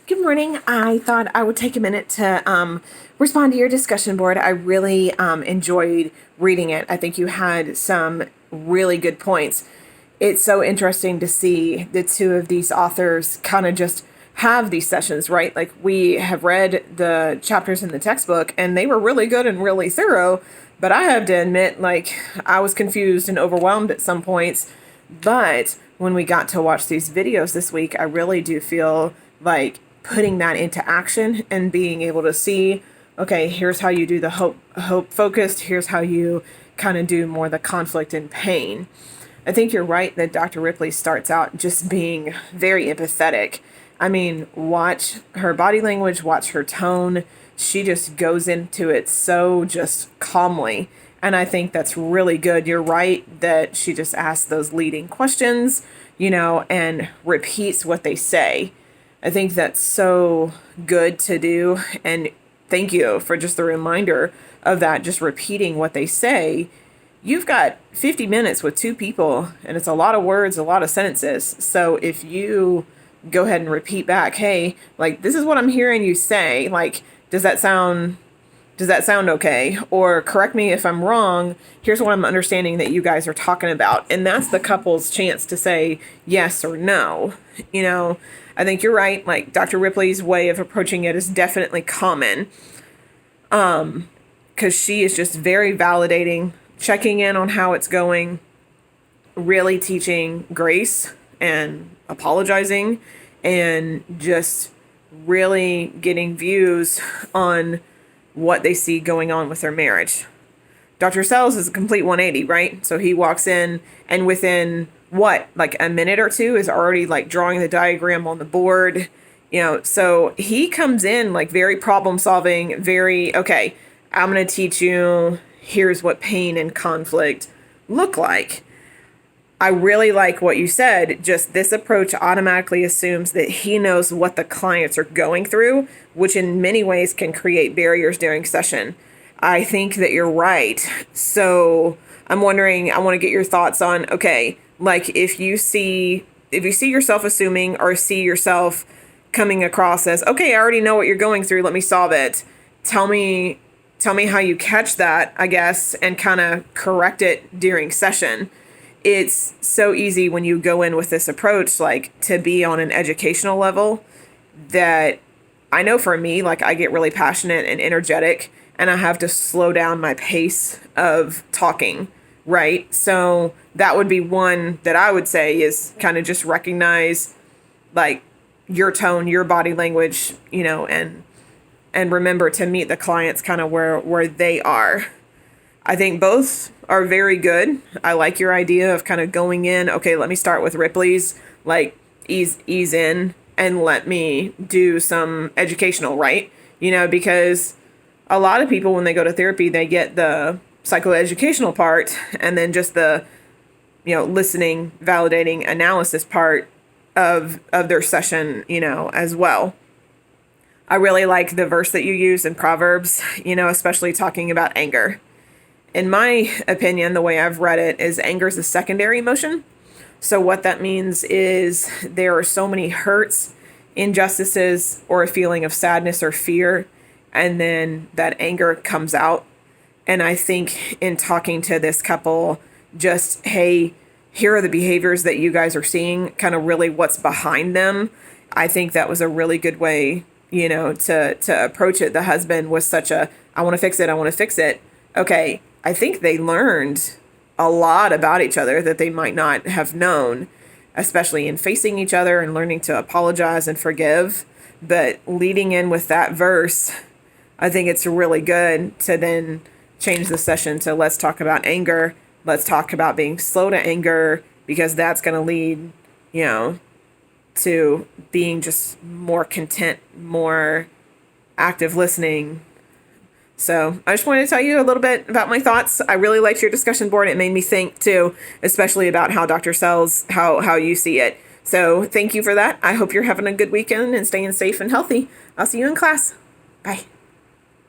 Good morning. I thought I would take a minute to respond to your discussion board. I really enjoyed reading it. I think you had some really good points. It's so interesting to see the two of these authors kind of just have these sessions, right? Like, we have read the chapters in the textbook and they were really good and really thorough, but I have to admit, like, I was confused and overwhelmed at some points. But when we got to watch these videos this week, I really do feel like putting that into action and being able to see, okay, here's how you do the hope focused, here's how you kind of do more the conflict and pain. I think you're right that Dr. Ripley starts out just being very empathetic. I mean, watch her body language, watch her tone. She just goes into it so just calmly. And I think that's really good. You're right that she just asks those leading questions, and repeats what they say. I think that's so good to do. And thank you for just the reminder of that, just repeating what they say. You've got 50 minutes with two people, and it's a lot of words, a lot of sentences. So if you go ahead and repeat back, hey, like, this is what I'm hearing you say. Like, does that sound okay? Or correct me if I'm wrong. Here's what I'm understanding that you guys are talking about. And that's the couple's chance to say yes or no. I think you're right. Like, Dr. Ripley's way of approaching it is definitely common. Because she is just very validating, checking in on how it's going, really teaching grace and apologizing, and just really getting views on what they see going on with their marriage. Dr. Sells is a complete 180, right? So he walks in and within like a minute or two is already like drawing the diagram on the board. So he comes in like very problem solving, very, okay, I'm going to teach you, here's what pain and conflict look like. I really like what you said. Just this approach automatically assumes that he knows what the clients are going through, which in many ways can create barriers during session. I think that you're right. So I'm wondering, I want to get your thoughts on, okay, like, if you see yourself assuming or see yourself coming across as, okay, I already know what you're going through, let me solve it. Tell me how you catch that, I guess, and kind of correct it during session. It's so easy when you go in with this approach, like, to be on an educational level, that I know for me, like, I get really passionate and energetic and I have to slow down my pace of talking, right? So that would be one that I would say is kind of just recognize, like, your tone, your body language, and remember to meet the clients kind of where they are. I think both are very good. I like your idea of kind of going in, okay, let me start with Ripley's, like, ease in and let me do some educational, right? Because a lot of people, when they go to therapy, they get the psychoeducational part and then just the, listening, validating, analysis part of their session, as well. I really like the verse that you use in Proverbs, especially talking about anger. In my opinion, the way I've read it is anger is a secondary emotion. So what that means is there are so many hurts, injustices, or a feeling of sadness or fear, and then that anger comes out. And I think in talking to this couple, just, hey, here are the behaviors that you guys are seeing, kind of really what's behind them. I think that was a really good way, to approach it. The husband was such a, I want to fix it. Okay, I think they learned a lot about each other that they might not have known, especially in facing each other and learning to apologize and forgive. But leading in with that verse, I think it's really good to then change the session to, let's talk about anger. Let's talk about being slow to anger, because that's going to lead, to being just more content, more active listening. So I just wanted to tell you a little bit about my thoughts. I really liked your discussion board. It made me think too, especially about how Dr. Sells, how you see it. So thank you for that. I hope you're having a good weekend and staying safe and healthy. I'll see you in class. Bye.